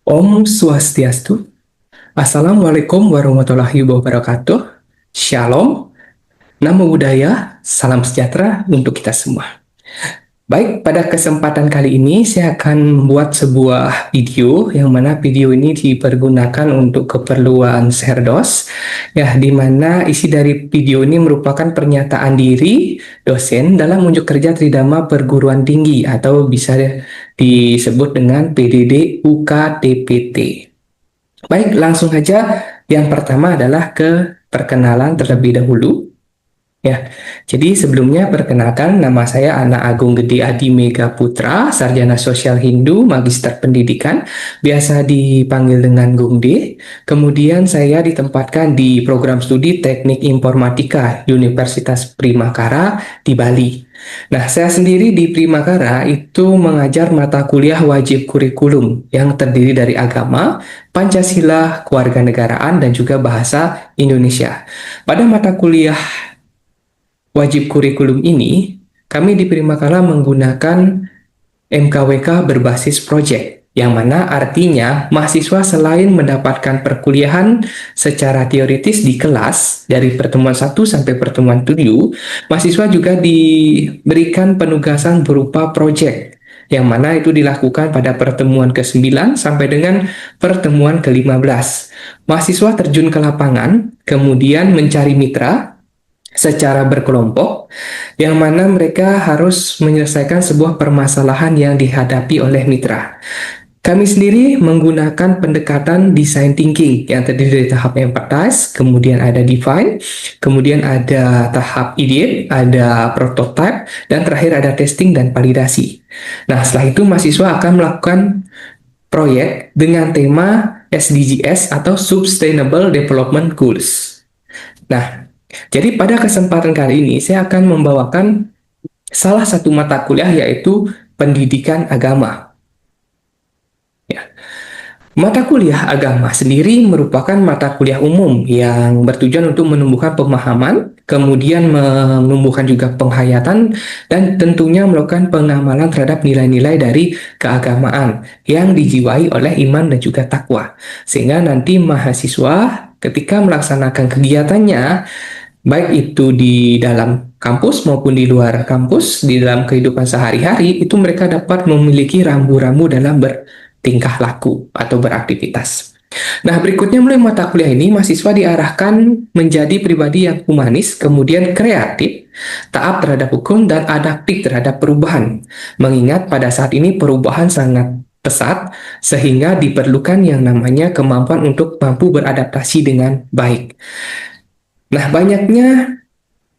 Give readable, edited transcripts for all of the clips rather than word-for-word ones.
Om Swastiastu. Assalamualaikum warahmatullahi wabarakatuh. Shalom, Namo Buddhaya, salam sejahtera untuk kita semua. Baik, pada kesempatan kali ini saya akan membuat sebuah video yang mana video ini dipergunakan untuk keperluan Serdos, ya, di mana isi dari video ini merupakan pernyataan diri dosen dalam unjuk kerja Tridharma Perguruan Tinggi atau bisa disebut dengan PDD UKTPT. Baik, langsung saja. Yang pertama adalah ke perkenalan terlebih dahulu. Ya, jadi sebelumnya perkenalkan, nama saya Ana Agung Gede Adi Mega Putra, Sarjana Sosial Hindu, Magister Pendidikan, biasa dipanggil dengan Gungde. Kemudian saya ditempatkan di program studi Teknik Informatika Universitas Primakara di Bali. Nah, saya sendiri di Primakara itu mengajar mata kuliah wajib kurikulum yang terdiri dari agama, Pancasila, kewarganegaraan, dan juga bahasa Indonesia. Pada mata kuliah wajib kurikulum ini, kami di Primakala menggunakan MKWK berbasis project, yang mana artinya mahasiswa selain mendapatkan perkuliahan secara teoritis di kelas dari pertemuan 1 sampai pertemuan 7, mahasiswa juga diberikan penugasan berupa project, yang mana itu dilakukan pada pertemuan ke-9 sampai dengan pertemuan ke-15. Mahasiswa terjun ke lapangan, kemudian mencari mitra secara berkelompok, yang mana mereka harus menyelesaikan sebuah permasalahan yang dihadapi oleh mitra. Kami sendiri menggunakan pendekatan design thinking yang terdiri dari tahap empathize, kemudian ada define, kemudian ada tahap ideate, ada prototype, dan terakhir ada testing dan validasi. Nah, setelah itu mahasiswa akan melakukan proyek dengan tema SDGs atau Sustainable Development Goals. Nah, jadi pada kesempatan kali ini saya akan membawakan salah satu mata kuliah, yaitu pendidikan agama. Ya. Mata kuliah agama sendiri merupakan mata kuliah umum yang bertujuan untuk menumbuhkan pemahaman, kemudian menumbuhkan juga penghayatan, dan tentunya melakukan pengamalan terhadap nilai-nilai dari keagamaan yang dijiwai oleh iman dan juga takwa. Sehingga nanti mahasiswa ketika melaksanakan kegiatannya, baik itu di dalam kampus maupun di luar kampus, di dalam kehidupan sehari-hari, itu mereka dapat memiliki rambu-rambu dalam bertingkah laku atau beraktivitas. Nah, berikutnya mulai mata kuliah ini, mahasiswa diarahkan menjadi pribadi yang humanis, kemudian kreatif, taat terhadap hukum, dan adaptif terhadap perubahan. Mengingat pada saat ini perubahan sangat pesat, sehingga diperlukan yang namanya kemampuan untuk mampu beradaptasi dengan baik. Nah, banyaknya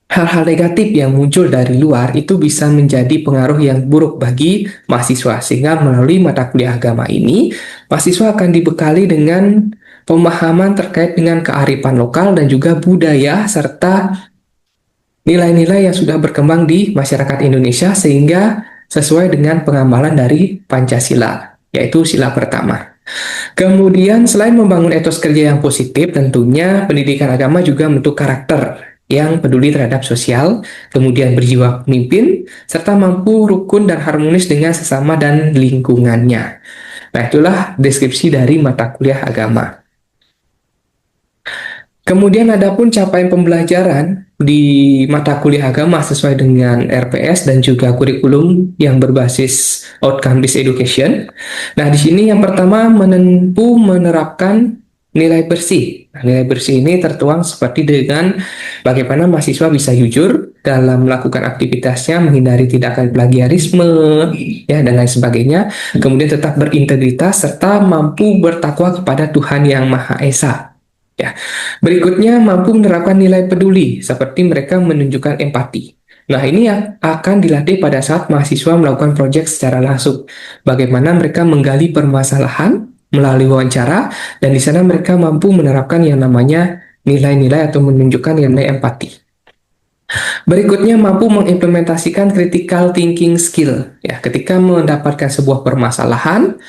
hal-hal negatif yang muncul dari luar itu bisa menjadi pengaruh yang buruk bagi mahasiswa, sehingga melalui mata kuliah agama ini, mahasiswa akan dibekali dengan pemahaman terkait dengan kearifan lokal dan juga budaya, serta nilai-nilai yang sudah berkembang di masyarakat Indonesia, sehingga sesuai dengan pengamalan dari Pancasila, yaitu sila pertama. Kemudian selain membangun etos kerja yang positif, tentunya pendidikan agama juga membentuk karakter yang peduli terhadap sosial, kemudian berjiwa pemimpin, serta mampu rukun dan harmonis dengan sesama dan lingkungannya. Nah, itulah deskripsi dari mata kuliah agama. Kemudian adapun capaian pembelajaran di mata kuliah agama sesuai dengan RPS dan juga kurikulum yang berbasis outcome based education. Nah, di sini yang pertama menerapkan nilai bersih. Nah, nilai bersih ini tertuang seperti dengan bagaimana mahasiswa bisa jujur dalam melakukan aktivitasnya, menghindari tindakan plagiarisme, ya, dan lain sebagainya. Kemudian tetap berintegritas serta mampu bertakwa kepada Tuhan Yang Maha Esa. Ya. Berikutnya, mampu menerapkan nilai peduli, seperti mereka menunjukkan empati. Nah, ini akan dilatih pada saat mahasiswa melakukan proyek secara langsung. Bagaimana mereka menggali permasalahan melalui wawancara, dan di sana mereka mampu menerapkan yang namanya nilai-nilai atau menunjukkan nilai empati. Berikutnya, mampu mengimplementasikan critical thinking skill. Ya, ketika mendapatkan sebuah permasalahan,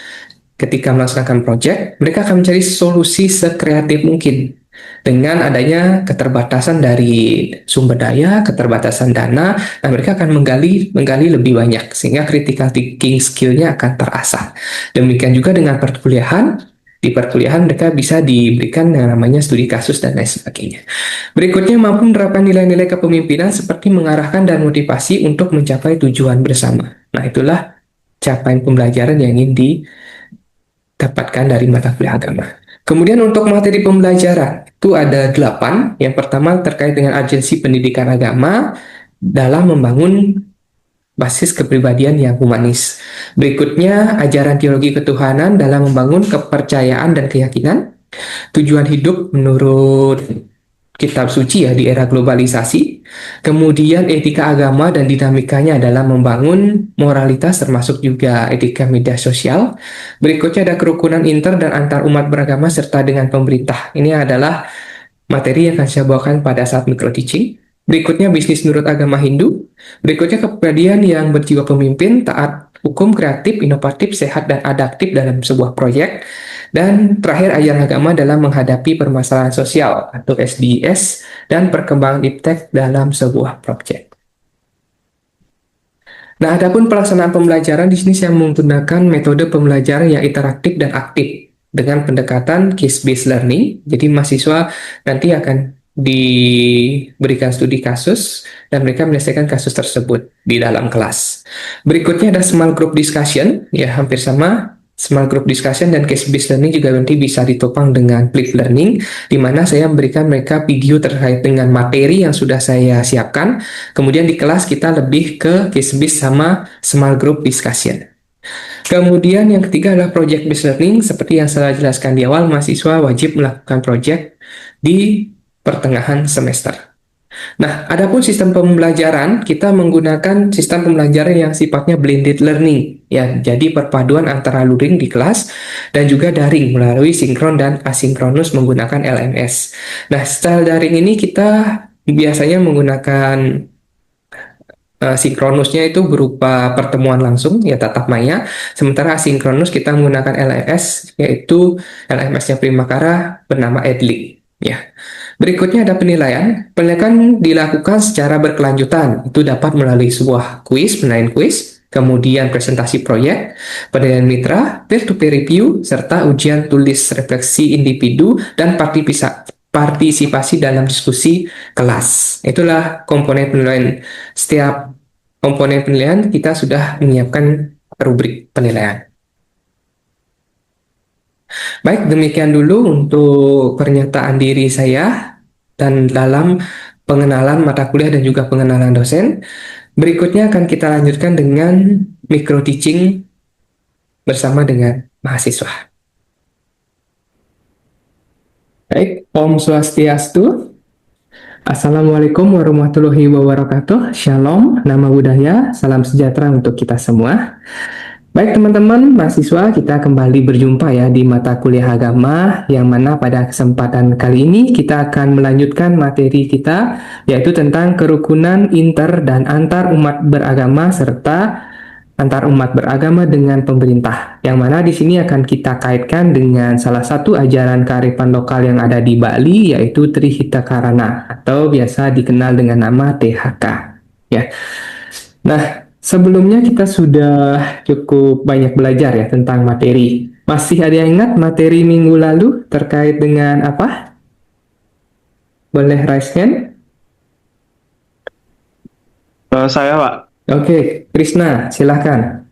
ketika melaksanakan proyek, mereka akan mencari solusi sekreatif mungkin. Dengan adanya keterbatasan dari sumber daya, keterbatasan dana, nah mereka akan menggali lebih banyak, sehingga critical thinking skill-nya akan terasah. Demikian juga dengan perkuliahan, di perkuliahan mereka bisa diberikan yang namanya studi kasus dan lain sebagainya. Berikutnya, mampu menerapkan nilai-nilai kepemimpinan seperti mengarahkan dan motivasi untuk mencapai tujuan bersama. Nah, itulah capaian pembelajaran yang ingin didapatkan dari mata kuliah agama. Kemudian untuk materi pembelajaran, itu ada 8. Yang pertama terkait dengan agensi pendidikan agama dalam membangun basis kepribadian yang humanis. Berikutnya, ajaran teologi ketuhanan dalam membangun kepercayaan dan keyakinan. Tujuan hidup menurut kitab suci ya di era globalisasi. Kemudian etika agama dan dinamikanya dalam membangun moralitas termasuk juga etika media sosial. Berikutnya ada kerukunan inter dan antar umat beragama serta dengan pemerintah. Ini adalah materi yang akan saya bawakan pada saat micro teaching. Berikutnya bisnis menurut agama Hindu. Berikutnya kepribadian yang berjiwa pemimpin, taat hukum, kreatif, inovatif, sehat, dan adaptif dalam sebuah proyek. Dan terakhir ajaran agama dalam menghadapi permasalahan sosial atau SDS dan perkembangan iptek dalam sebuah proyek. Nah, adapun pelaksanaan pembelajaran di sini saya menggunakan metode pembelajaran yang interaktif dan aktif dengan pendekatan case-based learning. Jadi mahasiswa nanti akan diberikan studi kasus dan mereka menyelesaikan kasus tersebut di dalam kelas. Berikutnya ada small group discussion, ya hampir sama. Small group discussion dan case-based learning juga nanti bisa ditopang dengan flipped learning, di mana saya memberikan mereka video terkait dengan materi yang sudah saya siapkan. Kemudian di kelas kita lebih ke case-based sama small group discussion. Kemudian yang ketiga adalah project-based learning. Seperti yang saya jelaskan di awal, mahasiswa wajib melakukan project di pertengahan semester. Nah, adapun sistem pembelajaran, kita menggunakan sistem pembelajaran yang sifatnya blended learning, ya. Jadi perpaduan antara luring di kelas dan juga daring melalui sinkron dan asinkronus menggunakan LMS. Nah, style daring ini kita biasanya menggunakan sinkronusnya itu berupa pertemuan langsung, ya tatap maya. Sementara asinkronus kita menggunakan LMS, yaitu LMS-nya Primakara bernama Edley, ya. Berikutnya ada penilaian. Penilaian dilakukan secara berkelanjutan. Itu dapat melalui sebuah penilaian kuis, kemudian presentasi proyek, penilaian mitra, peer-to-peer review, serta ujian tulis refleksi individu dan partisipasi dalam diskusi kelas. Itulah komponen penilaian. Setiap komponen penilaian kita sudah menyiapkan rubrik penilaian. Baik, demikian dulu untuk pernyataan diri saya dan dalam pengenalan mata kuliah dan juga pengenalan dosen. Berikutnya akan kita lanjutkan dengan micro teaching bersama dengan mahasiswa. Baik, Om Swastiastu. Assalamualaikum warahmatullahi wabarakatuh. Shalom, nama budaya, salam sejahtera untuk kita semua. Baik teman-teman mahasiswa, kita kembali berjumpa ya di mata kuliah agama, yang mana pada kesempatan kali ini kita akan melanjutkan materi kita, yaitu tentang kerukunan inter dan antar umat beragama serta antar umat beragama dengan pemerintah, yang mana di sini akan kita kaitkan dengan salah satu ajaran kearifan lokal yang ada di Bali, yaitu Trihita Karana atau biasa dikenal dengan nama THK, ya. Nah, sebelumnya kita sudah cukup banyak belajar ya tentang materi. Masih ada yang ingat materi minggu lalu terkait dengan apa? Boleh raise hand? Saya, Pak. Oke, Krisna, silahkan.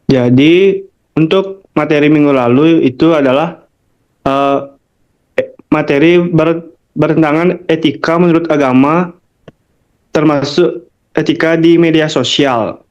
Jadi untuk materi minggu lalu itu adalah materi bertentangan etika menurut agama, termasuk etika di media sosial.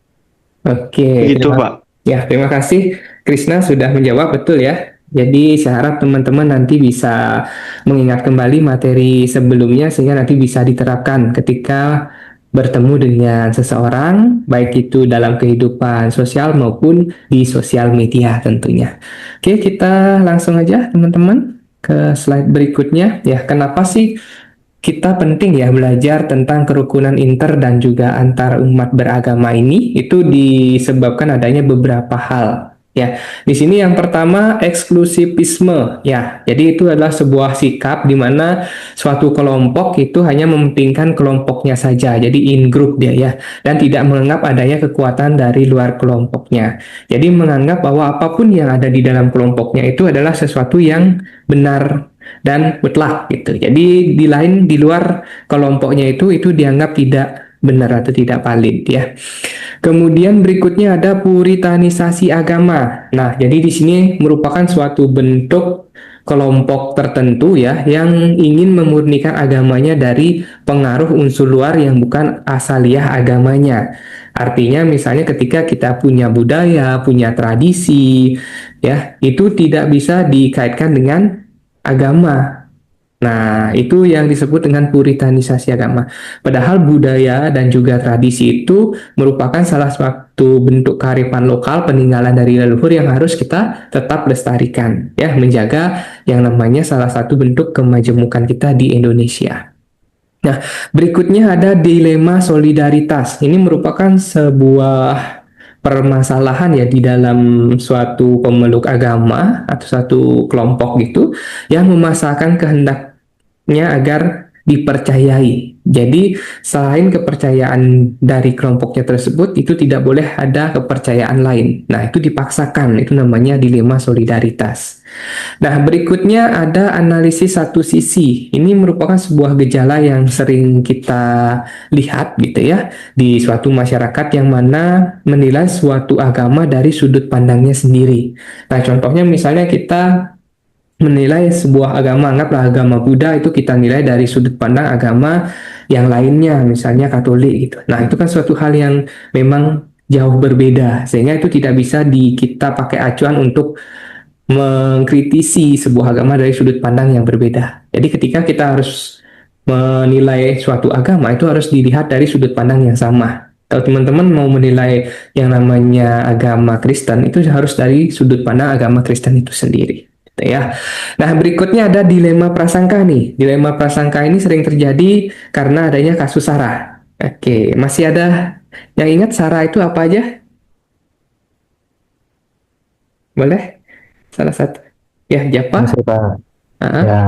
Oke, Gitu, Pak. Ya, terima kasih Krisna sudah menjawab, betul ya. Jadi saya harap teman-teman nanti bisa mengingat kembali materi sebelumnya sehingga nanti bisa diterapkan ketika bertemu dengan seseorang, baik itu dalam kehidupan sosial maupun di sosial media tentunya. Oke, kita langsung aja teman-teman ke slide berikutnya. Ya, kenapa sih kita penting ya belajar tentang kerukunan inter dan juga antar umat beragama ini? Itu disebabkan adanya beberapa hal. Ya, di sini yang pertama eksklusivisme. Ya, jadi itu adalah sebuah sikap di mana suatu kelompok itu hanya mementingkan kelompoknya saja. Jadi in group dia ya, dan tidak menganggap adanya kekuatan dari luar kelompoknya. Jadi menganggap bahwa apapun yang ada di dalam kelompoknya itu adalah sesuatu yang benar dan mutlak gitu. Jadi di luar kelompoknya itu dianggap tidak benar atau tidak valid ya. Kemudian berikutnya ada puritanisasi agama. Nah, jadi di sini merupakan suatu bentuk kelompok tertentu ya yang ingin memurnikan agamanya dari pengaruh unsur luar yang bukan asaliah agamanya. Artinya misalnya ketika kita punya budaya, punya tradisi, ya, itu tidak bisa dikaitkan dengan agama. Nah, itu yang disebut dengan puritanisasi agama. Padahal budaya dan juga tradisi itu merupakan salah satu bentuk kearifan lokal peninggalan dari leluhur yang harus kita tetap lestarikan, ya, menjaga yang namanya salah satu bentuk kemajemukan kita di Indonesia. Nah, berikutnya ada dilema solidaritas. Ini merupakan sebuah permasalahan ya di dalam suatu pemeluk agama atau suatu kelompok gitu yang memasakkan kehendaknya agar dipercayai. Jadi, selain kepercayaan dari kelompoknya tersebut, itu tidak boleh ada kepercayaan lain. Nah, itu dipaksakan, itu namanya dilema solidaritas. Nah, berikutnya ada analisis satu sisi. Ini merupakan sebuah gejala yang sering kita lihat gitu ya di suatu masyarakat yang mana menilai suatu agama dari sudut pandangnya sendiri. Nah, contohnya misalnya kita menilai sebuah agama, anggaplah agama Buddha itu kita nilai dari sudut pandang agama yang lainnya, misalnya Katolik gitu. Nah, itu kan suatu hal yang memang jauh berbeda, sehingga itu tidak bisa kita pakai acuan untuk mengkritisi sebuah agama dari sudut pandang yang berbeda. Jadi ketika kita harus menilai suatu agama itu harus dilihat dari sudut pandang yang sama. Kalau teman-teman mau menilai yang namanya agama Kristen itu harus dari sudut pandang agama Kristen itu sendiri. Gitu ya. Nah, berikutnya ada dilema prasangka nih. Dilema prasangka ini sering terjadi karena adanya kasus Sarah. Oke, masih ada yang ingat Sarah itu apa aja? Boleh? Salah satu. Ya, Masih Japa. Pak. Ah, Ya,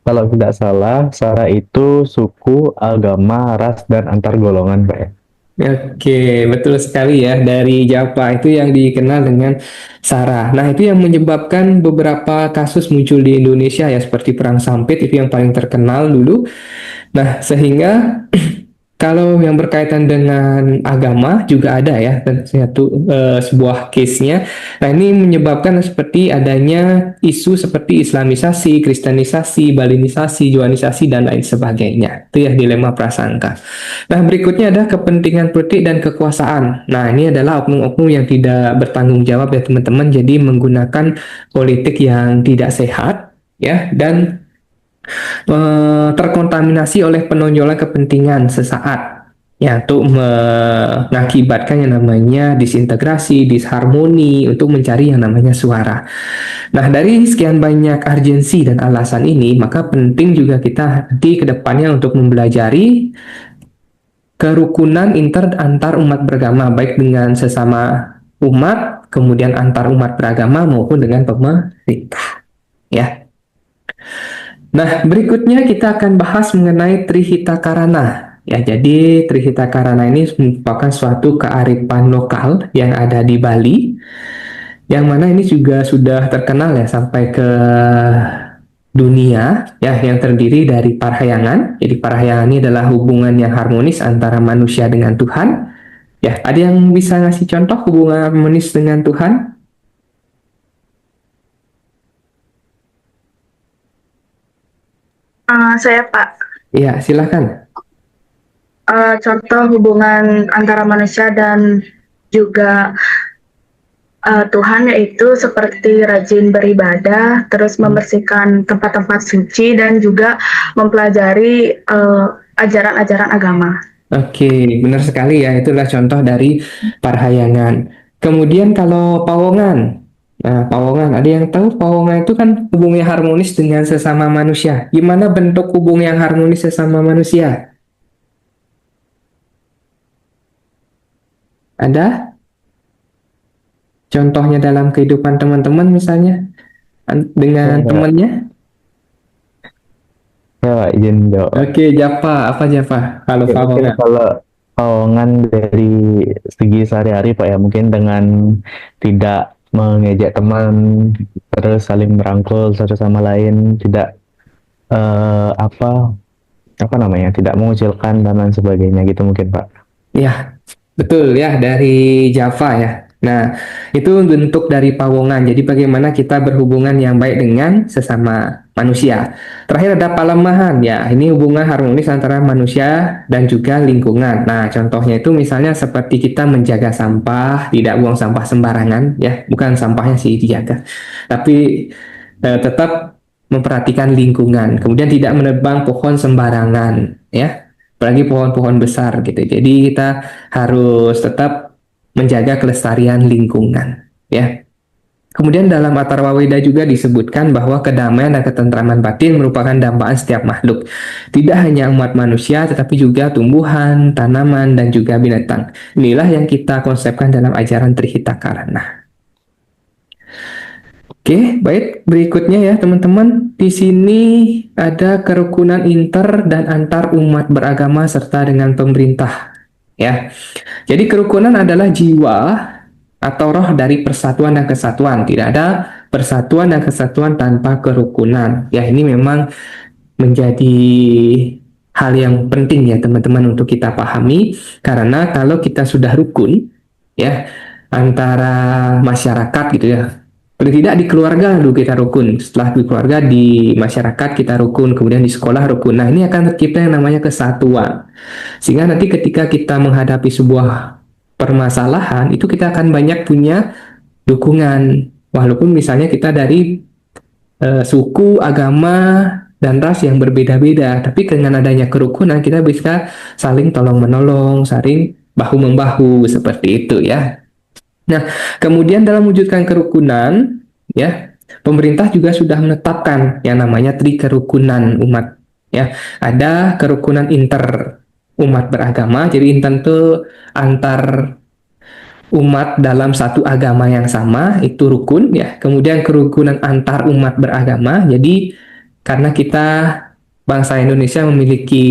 kalau tidak salah, Sara itu suku, agama, ras, dan antar golongan, Pak ya. Oke, betul sekali ya. Dari Java itu yang dikenal dengan SARA. Nah, itu yang menyebabkan beberapa kasus muncul di Indonesia ya, seperti Perang Sampit itu yang paling terkenal dulu. Nah, sehingga kalau yang berkaitan dengan agama juga ada ya, dan sebuah case-nya. Nah, ini menyebabkan seperti adanya isu seperti Islamisasi, Kristenisasi, Balinisasi, Juanisasi, dan lain sebagainya. Itu ya dilema prasangka. Nah, berikutnya ada kepentingan politik dan kekuasaan. Nah, ini adalah oknum-oknum yang tidak bertanggung jawab ya teman-teman, jadi menggunakan politik yang tidak sehat ya dan terkontaminasi oleh penonjolan kepentingan sesaat ya untuk mengakibatkan yang namanya disintegrasi, disharmoni untuk mencari yang namanya suara. Nah, dari sekian banyak urgensi dan alasan ini, maka penting juga kita di kedepannya untuk mempelajari kerukunan antar umat beragama, baik dengan sesama umat, kemudian antar umat beragama maupun dengan pemerintah. Ya. Nah, berikutnya kita akan bahas mengenai Trihita Karana. Ya, jadi Trihita Karana ini merupakan suatu kearifan lokal yang ada di Bali, yang mana ini juga sudah terkenal ya sampai ke dunia, ya, yang terdiri dari parahyangan. Jadi parahyangan ini adalah hubungan yang harmonis antara manusia dengan Tuhan. Ya, ada yang bisa ngasih contoh hubungan harmonis dengan Tuhan? Saya Pak, Ya, silakan. contoh hubungan antara manusia dan juga Tuhan yaitu seperti rajin beribadah, terus membersihkan tempat-tempat suci dan juga mempelajari ajaran-ajaran agama. Oke, benar sekali ya. Itulah contoh dari parahyangan. Kemudian kalau pawongan. Nah, pawongan. Ada yang tahu pawongan itu kan hubungan yang harmonis dengan sesama manusia. Gimana bentuk hubungan yang harmonis sesama manusia? Ada? Contohnya dalam kehidupan teman-teman misalnya dengan Ya, temannya. ya Pak, izin jawab. Oke, Java, apa Java? Kalau Ya, mungkin Pawongan. kalau Pawongan dari segi sehari-hari Pak ya, mungkin dengan tidak mengejek teman, terus saling merangkul satu sama lain, tidak apa apa namanya, tidak mengucilkan dan lain sebagainya gitu mungkin Pak. Ya, betul ya dari Java ya. Nah, itu bentuk dari pawongan. Jadi bagaimana kita berhubungan yang baik dengan sesama manusia. Terakhir ada palemahan ya. Ini hubungan harmonis antara manusia dan juga lingkungan. Nah, contohnya itu misalnya seperti kita menjaga sampah, tidak buang sampah sembarangan ya. Bukan sampahnya sih dijaga. Tapi tetap memperhatikan lingkungan. Kemudian tidak menebang pohon sembarangan ya, apalagi pohon-pohon besar gitu. Jadi kita harus tetap menjaga kelestarian lingkungan ya. Kemudian dalam Atharva Weda juga disebutkan bahwa kedamaian dan ketentraman batin merupakan dambaan setiap makhluk. Tidak hanya umat manusia tetapi juga tumbuhan, tanaman dan juga binatang. Inilah yang kita konsepkan dalam ajaran Trihitakarana. Oke, baik. Berikutnya ya, teman-teman. Di sini ada kerukunan inter dan antar umat beragama serta dengan pemerintah. Ya, jadi kerukunan adalah jiwa atau roh dari persatuan dan kesatuan. Tidak ada persatuan dan kesatuan tanpa kerukunan. Ya, ini memang menjadi hal yang penting ya, teman-teman, untuk kita pahami. Karena kalau kita sudah rukun, ya, antara masyarakat gitu ya, paling tidak di keluarga dulu kita rukun, setelah di keluarga, di masyarakat kita rukun, kemudian di sekolah rukun. Nah, ini akan tercipta yang namanya kesatuan. Sehingga nanti ketika kita menghadapi sebuah permasalahan, itu kita akan banyak punya dukungan. Walaupun misalnya kita dari suku, agama, dan ras yang berbeda-beda, tapi dengan adanya kerukunan kita bisa saling tolong-menolong, saling bahu-membahu, seperti itu ya. Nah, kemudian dalam wujudkan kerukunan, ya, pemerintah juga sudah menetapkan yang namanya trikerukunan umat. Ya, ada kerukunan inter umat beragama. Jadi inter itu antar umat dalam satu agama yang sama, itu rukun ya. Kemudian kerukunan antar umat beragama. Jadi karena kita bangsa Indonesia memiliki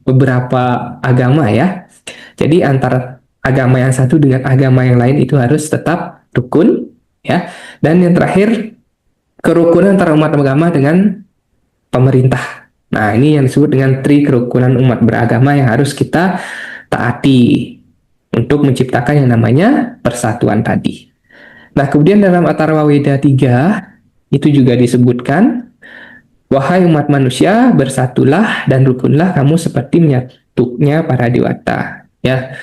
beberapa agama ya. Jadi antara agama yang satu dengan agama yang lain itu harus tetap rukun ya. Dan yang terakhir, kerukunan antara umat beragama dengan pemerintah. Nah, ini yang disebut dengan tri kerukunan umat beragama yang harus kita taati untuk menciptakan yang namanya persatuan tadi. Nah, kemudian dalam Atharva Weda 3 itu juga disebutkan, wahai umat manusia, bersatulah dan rukunlah kamu seperti menyatunya para dewata. Ya,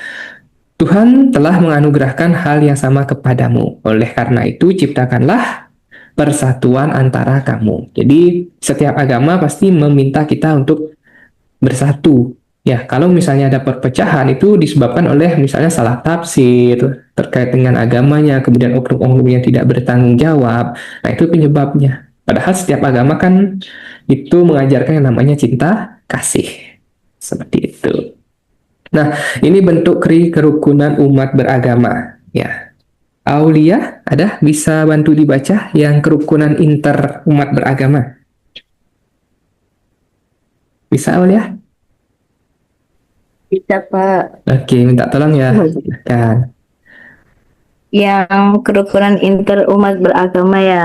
Tuhan telah menganugerahkan hal yang sama kepadamu. Oleh karena itu, ciptakanlah persatuan antara kamu. Jadi, setiap agama pasti meminta kita untuk bersatu. Ya, kalau misalnya ada perpecahan itu disebabkan oleh misalnya salah tafsir terkait dengan agamanya, kemudian oknum-oknum yang tidak bertanggung jawab. Nah, itu penyebabnya. Padahal setiap agama kan itu mengajarkan yang namanya cinta kasih. Seperti itu. Nah, ini bentuk kerukunan umat beragama. Ya, Aulia, ada bisa bantu dibaca yang kerukunan inter umat beragama? Bisa, Aulia? Bisa, Pak. Oke, minta tolong ya. Silakan. Yang kerukunan inter umat beragama ya.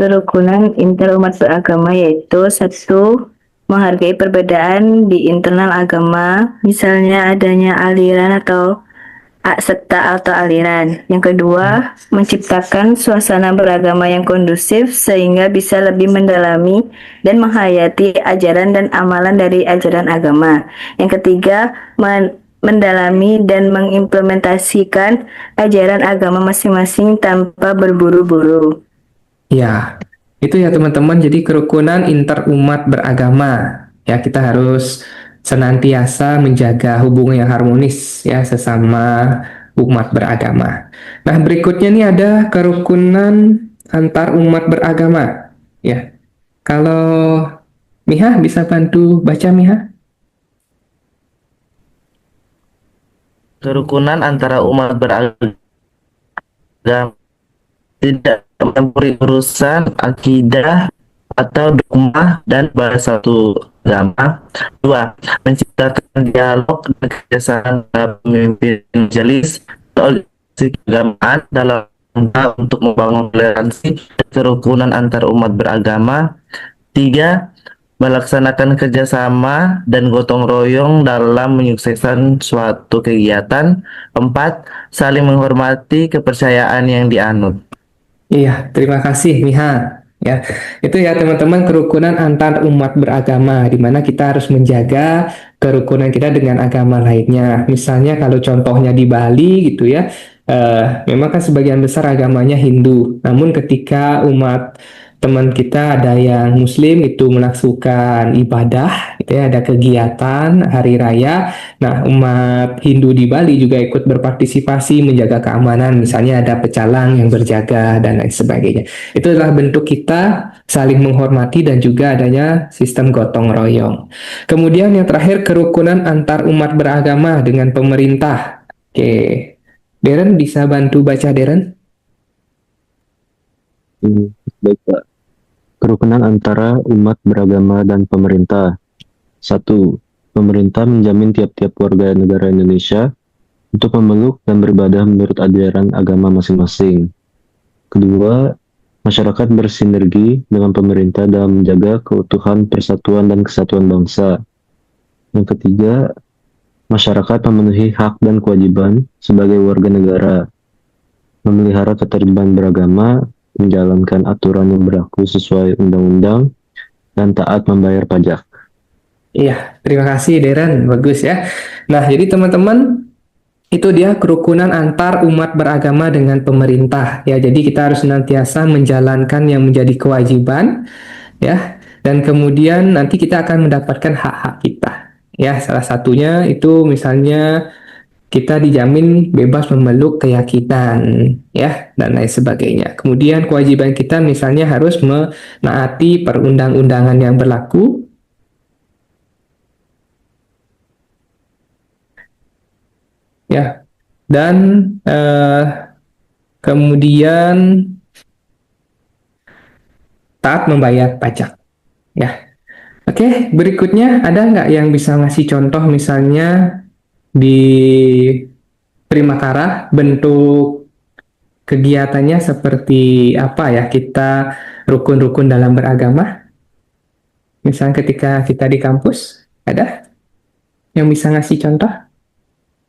Kerukunan inter umat beragama yaitu satu, menghargai perbedaan di internal agama, misalnya adanya aliran atau sekta atau aliran. Yang kedua, menciptakan suasana beragama yang kondusif sehingga bisa lebih mendalami dan menghayati ajaran dan amalan dari ajaran agama. Yang ketiga, mendalami dan mengimplementasikan ajaran agama masing-masing tanpa berburu-buru. Ya, itu ya teman-teman. Jadi kerukunan inter umat beragama. Ya, kita harus senantiasa menjaga hubungan yang harmonis ya sesama umat beragama. Nah, berikutnya nih ada kerukunan antar umat beragama. Ya, kalau Miha bisa bantu baca Miha? kerukunan antara umat beragama, tidak mencampuri urusan akidah atau dogma dan bahasa satu agama. Dua, menciptakan dialog dan kerjasama antara pemimpin majelis oleh keagamaan dalam rangka untuk membangun toleransi dan kerukunan antar umat beragama. Tiga, melaksanakan kerjasama dan gotong royong dalam menyukseskan suatu kegiatan. Empat, saling menghormati kepercayaan yang dianut. Iya, terima kasih Miha. Ya, itu ya teman-teman kerukunan antar umat beragama, di mana kita harus menjaga kerukunan kita dengan agama lainnya. Misalnya kalau contohnya di Bali gitu ya, memang kan sebagian besar agamanya Hindu. Namun ketika umat teman kita ada yang Muslim itu melakukan ibadah, gitu ya, ada kegiatan hari raya. Nah, umat Hindu di Bali juga ikut berpartisipasi menjaga keamanan, misalnya ada pecalang yang berjaga dan lain sebagainya. Itu adalah bentuk kita saling menghormati dan juga adanya sistem gotong royong. Kemudian yang terakhir kerukunan antar umat beragama dengan pemerintah. Oke, Deren bisa bantu baca Deren? Baik, Pak. Kerukunan antara umat beragama dan pemerintah. 1. Pemerintah menjamin tiap-tiap warga negara Indonesia untuk memeluk dan beribadah menurut ajaran agama masing-masing. Kedua, masyarakat bersinergi dengan pemerintah dalam menjaga keutuhan persatuan dan kesatuan bangsa. Yang ketiga, masyarakat memenuhi hak dan kewajiban sebagai warga negara, memelihara ketertiban beragama, menjalankan aturan yang berlaku sesuai undang-undang, dan taat membayar pajak. Iya, terima kasih Deren, bagus ya. Nah, jadi teman-teman, itu dia kerukunan antar umat beragama dengan pemerintah. Ya, jadi kita harus senantiasa menjalankan yang menjadi kewajiban, ya. Dan kemudian nanti kita akan mendapatkan hak-hak kita. Ya, salah satunya itu misalnya kita dijamin bebas memeluk keyakinan, ya, dan lain sebagainya. Kemudian kewajiban kita misalnya harus menaati perundang-undangan yang berlaku, ya, dan kemudian taat membayar pajak, ya. Oke, berikutnya ada nggak yang bisa ngasih contoh misalnya di Primakara bentuk kegiatannya seperti apa ya, kita rukun-rukun dalam beragama? Misalnya ketika kita di kampus, ada yang bisa ngasih contoh?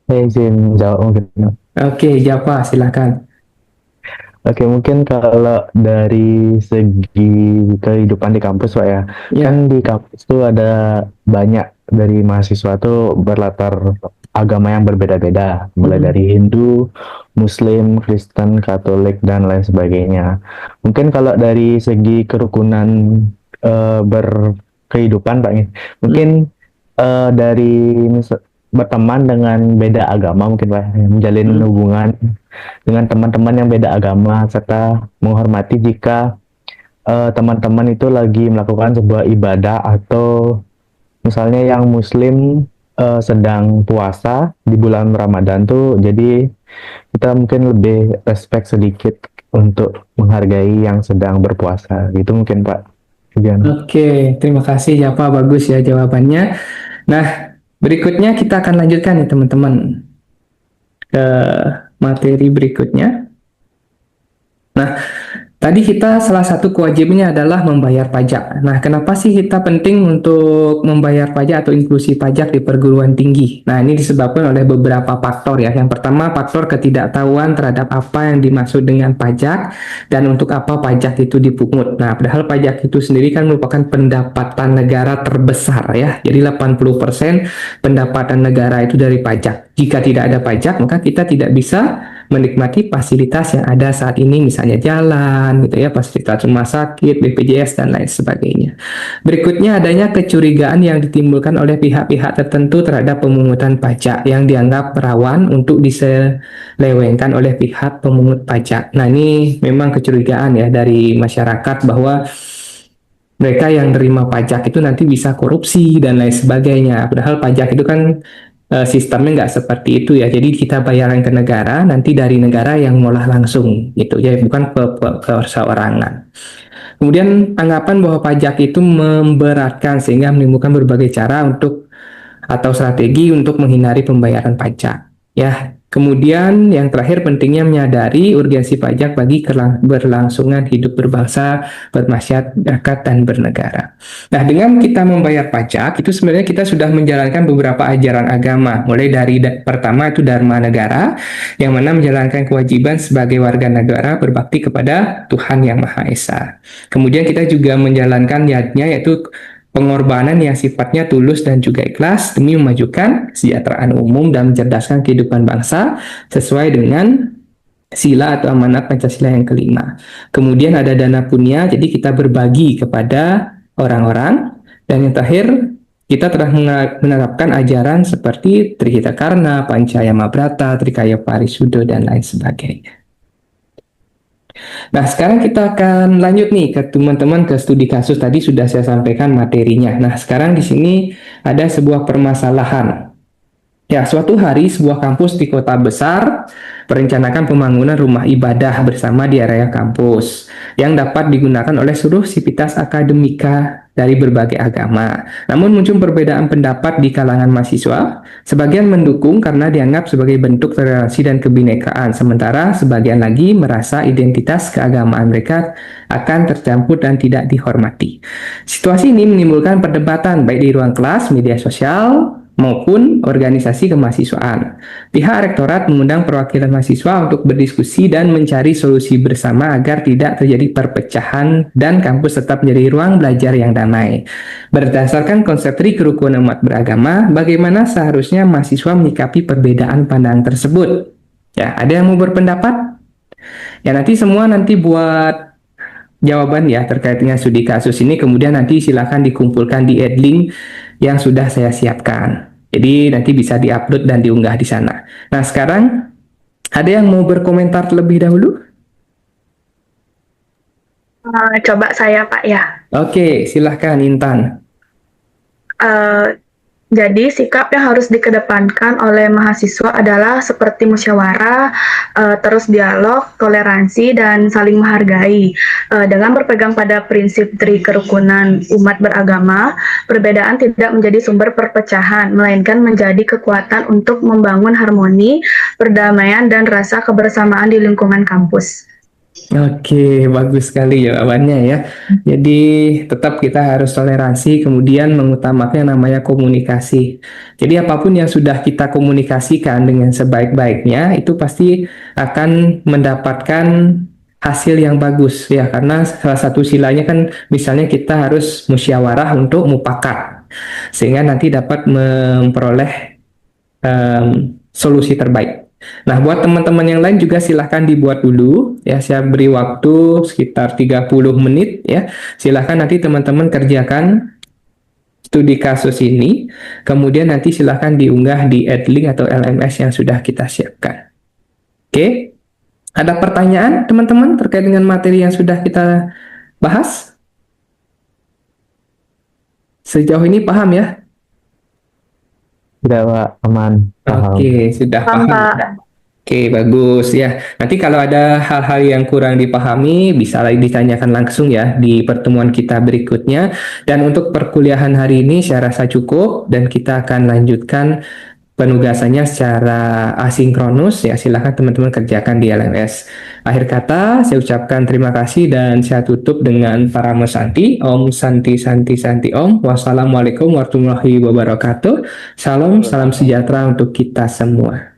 Saya izin jawab mungkin. Oke, Java, silakan. Oke, mungkin kalau dari segi kehidupan di kampus, Pak ya, Ya. kan di kampus tuh ada banyak dari mahasiswa tuh berlatar agama yang berbeda-beda, mulai dari Hindu, Muslim, Kristen, Katolik, dan lain sebagainya. Mungkin kalau dari segi kerukunan berkehidupan, Pak, ya, mungkin dari berteman dengan beda agama, mungkin Pak, menjalin hubungan dengan teman-teman yang beda agama, serta menghormati jika teman-teman itu lagi melakukan sebuah ibadah, atau misalnya yang Muslim sedang puasa di bulan Ramadan tuh, jadi kita mungkin lebih respect sedikit untuk menghargai yang sedang berpuasa, gitu mungkin Pak. Gimana? Oke, terima kasih Java, bagus ya jawabannya. Nah, berikutnya kita akan lanjutkan nih teman-teman ke materi berikutnya. Nah, tadi kita salah satu kewajibannya adalah membayar pajak. Nah, kenapa sih kita penting untuk membayar pajak atau inklusi pajak di perguruan tinggi? Nah, ini disebabkan oleh beberapa faktor ya. Yang pertama, faktor ketidaktahuan terhadap apa yang dimaksud dengan pajak dan untuk apa pajak itu dipungut. Nah, padahal pajak itu sendiri kan merupakan pendapatan negara terbesar ya. Jadi 80% pendapatan negara itu dari pajak. Jika tidak ada pajak, maka kita tidak bisa menikmati fasilitas yang ada saat ini, misalnya jalan, gitu ya, fasilitas rumah sakit, BPJS, dan lain sebagainya. Berikutnya adanya kecurigaan yang ditimbulkan oleh pihak-pihak tertentu terhadap pemungutan pajak yang dianggap rawan untuk diselewengkan oleh pihak pemungut pajak. Nah, ini memang kecurigaan ya dari masyarakat bahwa mereka yang nerima pajak itu nanti bisa korupsi dan lain sebagainya. Padahal pajak itu kan sistemnya nggak seperti itu ya. Jadi kita bayarkan ke negara, nanti dari negara yang ngolah langsung gitu ya, bukan perseorangan. Kemudian anggapan bahwa pajak itu memberatkan sehingga menimbulkan berbagai cara untuk atau strategi untuk menghindari pembayaran pajak. Ya, kemudian yang terakhir pentingnya menyadari urgensi pajak bagi berlangsungan hidup berbangsa, bermasyarakat dan bernegara. Nah, dengan kita membayar pajak itu sebenarnya kita sudah menjalankan beberapa ajaran agama. Mulai dari pertama itu Dharma Negara, yang mana menjalankan kewajiban sebagai warga negara berbakti kepada Tuhan Yang Maha Esa. Kemudian kita juga menjalankan yatnya, yaitu pengorbanan yang sifatnya tulus dan juga ikhlas demi memajukan kesejahteraan umum dan mencerdaskan kehidupan bangsa sesuai dengan sila atau amanat Pancasila yang kelima. Kemudian ada dana punya, jadi kita berbagi kepada orang-orang. Dan yang terakhir, kita telah menerapkan ajaran seperti Trihita Karna, Pancayama Brata, Trikaya Parisudo, dan lain sebagainya. Nah, sekarang kita akan lanjut nih ke teman-teman ke studi kasus. Tadi sudah saya sampaikan materinya. Nah, sekarang di sini ada sebuah permasalahan. Ya, suatu hari sebuah kampus di kota besar merencanakan pembangunan rumah ibadah bersama di area kampus yang dapat digunakan oleh seluruh sivitas akademika dari berbagai agama. Namun muncul perbedaan pendapat di kalangan mahasiswa. Sebagian mendukung karena dianggap sebagai bentuk toleransi dan kebinekaan, sementara sebagian lagi merasa identitas keagamaan mereka akan tercampur dan tidak dihormati. Situasi ini menimbulkan perdebatan baik di ruang kelas, media sosial, maupun organisasi kemahasiswaan. Pihak rektorat mengundang perwakilan mahasiswa untuk berdiskusi dan mencari solusi bersama agar tidak terjadi perpecahan dan kampus tetap menjadi ruang belajar yang damai. Berdasarkan konsep kerukunan umat beragama, bagaimana seharusnya mahasiswa menyikapi perbedaan pandangan tersebut? Ya, ada yang mau berpendapat? Ya, nanti buat jawaban ya terkait dengan studi kasus ini, kemudian nanti silakan dikumpulkan di Edlink yang sudah saya siapkan. Jadi nanti bisa diupload dan diunggah di sana. Nah, sekarang ada yang mau berkomentar terlebih dahulu? Coba saya, Pak, ya. Oke, silahkan Intan. Jadi sikap yang harus dikedepankan oleh mahasiswa adalah seperti musyawarah, terus dialog, toleransi, dan saling menghargai. Dengan berpegang pada prinsip kerukunan umat beragama, perbedaan tidak menjadi sumber perpecahan, melainkan menjadi kekuatan untuk membangun harmoni, perdamaian, dan rasa kebersamaan di lingkungan kampus. Oke, bagus sekali jawabannya ya. Jadi tetap kita harus toleransi, kemudian mengutamakan yang namanya komunikasi. Jadi apapun yang sudah kita komunikasikan dengan sebaik-baiknya, itu pasti akan mendapatkan hasil yang bagus ya. Karena salah satu silanya kan misalnya kita harus musyawarah untuk mufakat, sehingga nanti dapat memperoleh solusi terbaik. Nah, buat teman-teman yang lain juga silahkan dibuat dulu ya. Saya beri waktu sekitar 30 menit ya. Silahkan nanti teman-teman kerjakan studi kasus ini. Kemudian nanti silahkan diunggah di Edlink atau LMS yang sudah kita siapkan. Oke. Ada pertanyaan teman-teman terkait dengan materi yang sudah kita bahas? Sejauh ini paham ya? Sudah Pak, aman. Paham. Oke, sudah paham. Oke, bagus ya. Nanti kalau ada hal-hal yang kurang dipahami, bisa lagi ditanyakan langsung ya di pertemuan kita berikutnya. Dan untuk perkuliahan hari ini saya rasa cukup dan kita akan lanjutkan penugasannya secara asinkronus ya. Silahkan teman-teman kerjakan di LMS. Akhir kata, saya ucapkan terima kasih dan saya tutup dengan Paramo Santi. Om Santi Santi Santi Om. Wassalamualaikum warahmatullahi wabarakatuh. Salam sejahtera untuk kita semua.